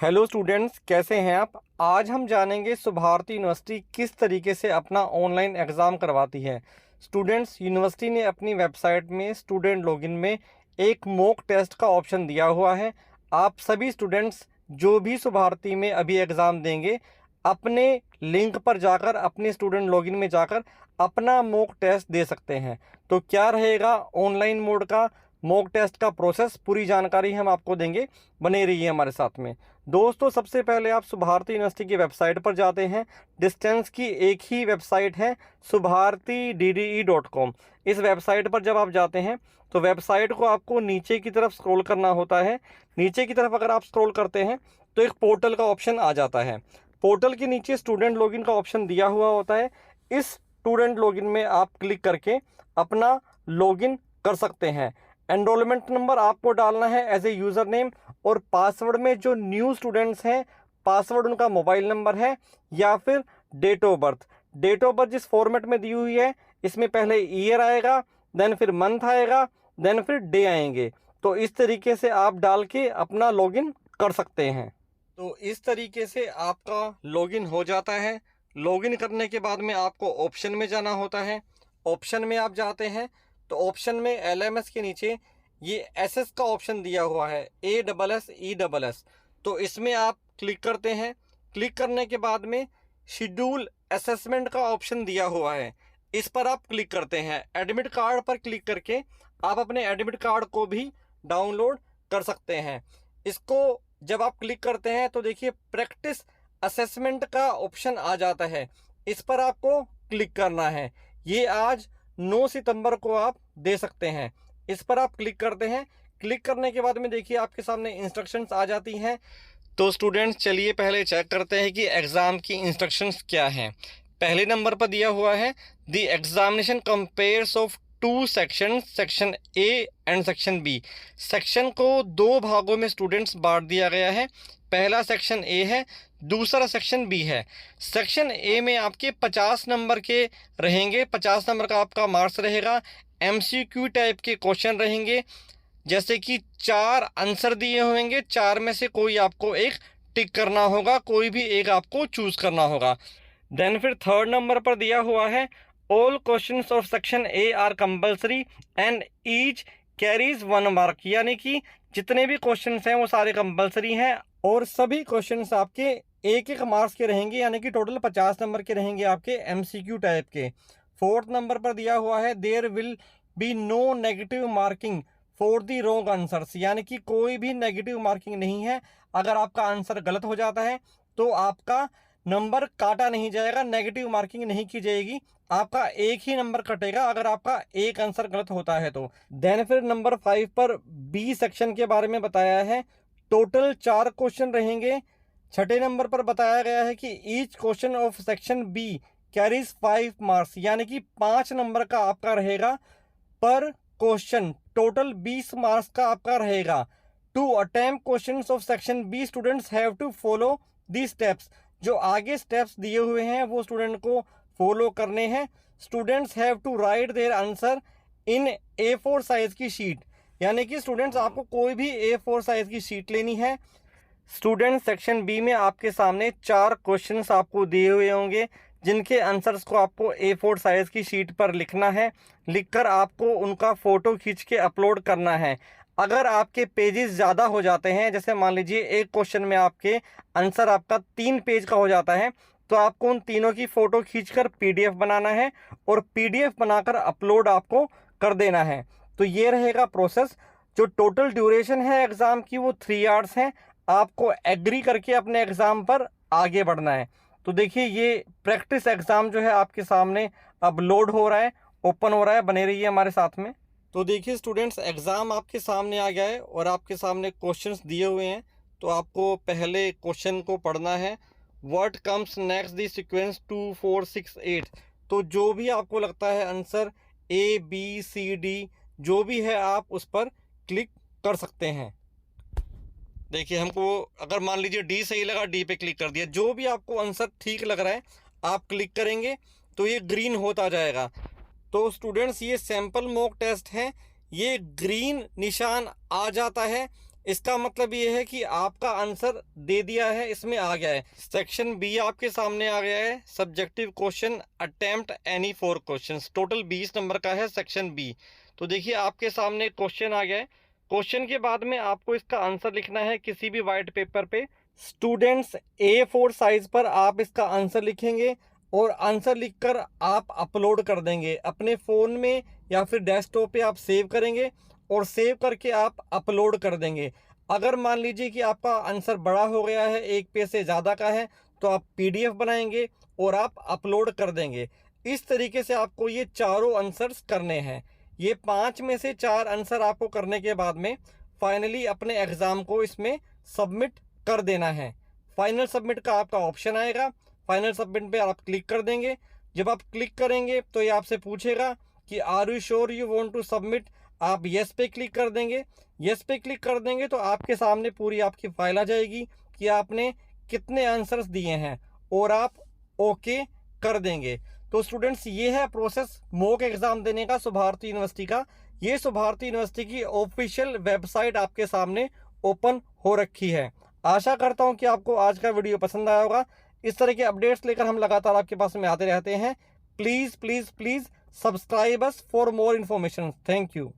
Hello students, कैसे हैं आप। आज हम जानेंगे सुभारती यूनिवर्सिटी किस तरीके से अपना ऑनलाइन एग्ज़ाम करवाती है। स्टूडेंट्स, यूनिवर्सिटी ने अपनी वेबसाइट में स्टूडेंट लॉगिन में एक मॉक टेस्ट का ऑप्शन दिया हुआ है। आप सभी स्टूडेंट्स जो भी सुभारती में अभी एग्ज़ाम देंगे, अपने लिंक पर जाकर, अपने स्टूडेंट लॉगिन में जाकर अपना मॉक टेस्ट दे सकते हैं। तो क्या रहेगा ऑनलाइन मोड का मॉक टेस्ट का प्रोसेस, पूरी जानकारी हम आपको देंगे। बने रहिए हमारे साथ में। दोस्तों, सबसे पहले आप सुभारती यूनिवर्सिटी की वेबसाइट पर जाते हैं। डिस्टेंस की एक ही वेबसाइट है, subharti.dde.com। इस वेबसाइट पर जब आप जाते हैं तो वेबसाइट को आपको नीचे की तरफ स्क्रॉल करना होता है। नीचे की तरफ अगर आप स्क्रॉल करते हैं तो एक पोर्टल का ऑप्शन आ जाता है। पोर्टल के नीचे स्टूडेंट लॉगिन का ऑप्शन दिया हुआ होता है। इस स्टूडेंट लॉगिन में आप क्लिक करके अपना लॉगिन कर सकते हैं। एनरोलमेंट नंबर आपको डालना है एज ए यूज़र नेम, और पासवर्ड में जो न्यू स्टूडेंट्स हैं पासवर्ड उनका मोबाइल नंबर है या फिर date of birth. Date of birth जिस फॉर्मेट में दी हुई है, इसमें पहले ईयर आएगा, देन फिर मंथ आएगा, देन फिर डे आएंगे। तो इस तरीके से आप डाल के अपना लॉगिन कर सकते हैं। तो इस तरीके से आपका लॉगिन हो जाता है। लॉगिन करने के बाद में आपको ऑप्शन में जाना होता है। ऑप्शन में आप जाते हैं तो ऑप्शन में LMS के नीचे ये SS का ऑप्शन दिया हुआ है, ASSESS। तो इसमें आप क्लिक करते हैं। क्लिक करने के बाद में शेड्यूल असेसमेंट का ऑप्शन दिया हुआ है, इस पर आप क्लिक करते हैं। एडमिट कार्ड पर क्लिक करके आप अपने एडमिट कार्ड को भी डाउनलोड कर सकते हैं। इसको जब आप क्लिक करते हैं तो देखिए प्रैक्टिस असेसमेंट का ऑप्शन आ जाता है, इस पर आपको क्लिक करना है। ये आज 9 सितंबर को आप दे सकते हैं। इस पर आप क्लिक करते हैं। क्लिक करने के बाद में देखिए आपके सामने इंस्ट्रक्शंस आ जाती हैं। तो स्टूडेंट्स, चलिए पहले चेक करते हैं कि एग्ज़ाम की इंस्ट्रक्शंस क्या हैं। पहले नंबर पर दिया हुआ है the examination comprises of two section, section A and section B. Section को दो भागों में स्टूडेंट्स बांट दिया गया है। पहला सेक्शन ए है, दूसरा सेक्शन बी है। सेक्शन ए में आपके 50 नंबर के रहेंगे, 50 नंबर का आपका मार्क्स रहेगा। MCQ टाइप के क्वेश्चन रहेंगे, जैसे कि 4 आंसर दिए होंगे, 4 में से कोई आपको एक टिक करना होगा, कोई भी एक आपको चूज करना होगा। देन फिर थर्ड नंबर पर दिया हुआ है all questions of section A R compulsory and each carries 1 mark, यानी कि जितने भी क्वेश्चंस हैं वो सारे कंपल्सरी हैं और सभी क्वेश्चंस आपके एक एक मार्क्स के रहेंगे, यानी कि टोटल 50 नंबर के रहेंगे आपके MCQ टाइप के। फोर्थ नंबर पर दिया हुआ है there will be no negative marking for the wrong answers, यानी कि कोई भी नेगेटिव मार्किंग नहीं है। अगर आपका आंसर गलत हो जाता है तो आपका नंबर काटा नहीं जाएगा, नेगेटिव मार्किंग नहीं की जाएगी, आपका एक ही नंबर कटेगा अगर आपका एक आंसर गलत होता है तो। देन फिर नंबर 5 पर बी सेक्शन के बारे में बताया है। टोटल 4 क्वेश्चन रहेंगे। छठे नंबर पर बताया गया है कि each question of section B carries 5 marks, यानी कि 5 नंबर का आपका रहेगा पर क्वेश्चन। टोटल 20 मार्क्स का आपका रहेगा। To attempt questions of section B students have to follow the steps, जो आगे स्टेप्स दिए हुए हैं वो स्टूडेंट को फॉलो करने हैं। Students have to write their answer in A4 size की शीट, यानी कि स्टूडेंट्स आपको कोई भी A4 साइज की शीट लेनी है। स्टूडेंट सेक्शन बी में आपके सामने 4 क्वेश्चंस आपको दिए हुए होंगे, जिनके आंसर्स को आपको A4 साइज की शीट पर लिखना है। लिखकर आपको उनका फ़ोटो खींच के अपलोड करना है। अगर आपके पेजेस ज़्यादा हो जाते हैं, जैसे मान लीजिए एक क्वेश्चन में आपके आंसर आपका 3 पेज का हो जाता है, तो आपको उन तीनों की फ़ोटो खींचकर PDF बनाना है और PDF बनाकर अपलोड आपको कर देना है। तो ये रहेगा प्रोसेस। जो टोटल ड्यूरेशन है एग्ज़ाम की वो 3 आवर्स है। आपको एग्री करके अपने एग्ज़ाम पर आगे बढ़ना है। तो देखिए ये प्रैक्टिस एग्ज़ाम जो है आपके सामने अब लोड हो रहा है, ओपन हो रहा है। बने रहिए हमारे साथ में। तो देखिए स्टूडेंट्स, एग्ज़ाम आपके सामने आ गया है और आपके सामने क्वेश्चंस दिए हुए हैं। तो आपको पहले क्वेश्चन को पढ़ना है। What comes next the sequence 2 4 6 8। तो जो भी आपको लगता है आंसर ABCD जो भी है आप उस पर क्लिक कर सकते हैं। देखिए हमको अगर मान लीजिए D सही लगा, D पे क्लिक कर दिया। जो भी आपको आंसर ठीक लग रहा है आप क्लिक करेंगे तो ये ग्रीन होता जाएगा। तो स्टूडेंट्स, ये सैम्पल मॉक टेस्ट है, ये ग्रीन निशान आ जाता है इसका मतलब ये है कि आपका आंसर दे दिया है, इसमें आ गया है। सेक्शन बी आपके सामने आ गया है, subjective question attempt any 4 questions, total 20 number का है सेक्शन बी। तो देखिए आपके सामने क्वेश्चन आ गया है। क्वेश्चन के बाद में आपको इसका आंसर लिखना है किसी भी वाइट पेपर पे। स्टूडेंट्स A4 साइज पर आप इसका आंसर लिखेंगे और आंसर लिखकर आप अपलोड कर देंगे अपने फ़ोन में या फिर डेस्कटॉप पे आप सेव करेंगे और सेव करके आप अपलोड कर देंगे। अगर मान लीजिए कि आपका आंसर बड़ा हो गया है, 1 पेज से ज़्यादा का है, तो आप PDF बनाएंगे और आप अपलोड कर देंगे। इस तरीके से आपको ये चारों आंसर्स करने हैं। ये 5 में से 4 आंसर आपको करने के बाद में फाइनली अपने एग्ज़ाम को इसमें सबमिट कर देना है। फाइनल सबमिट का आपका ऑप्शन आएगा, फाइनल सबमिट पे आप क्लिक कर देंगे। जब आप क्लिक करेंगे तो ये आपसे पूछेगा कि are you sure you want to submit, आप येस पे क्लिक कर देंगे। येस पे क्लिक कर देंगे तो आपके सामने पूरी आपकी फाइल आ जाएगी कि आपने कितने आंसर्स दिए हैं और आप ओके कर देंगे। तो स्टूडेंट्स ये है प्रोसेस मॉक एग्ज़ाम देने का शुभारती यूनिवर्सिटी का। ये शुभारती यूनिवर्सिटी की ऑफिशियल वेबसाइट आपके सामने ओपन हो रखी है। आशा करता हूँ कि आपको आज का वीडियो पसंद आया होगा। इस तरह के अपडेट्स लेकर हम लगातार आपके पास में आते रहते हैं। Please please please subscribe us for more information. Thank you.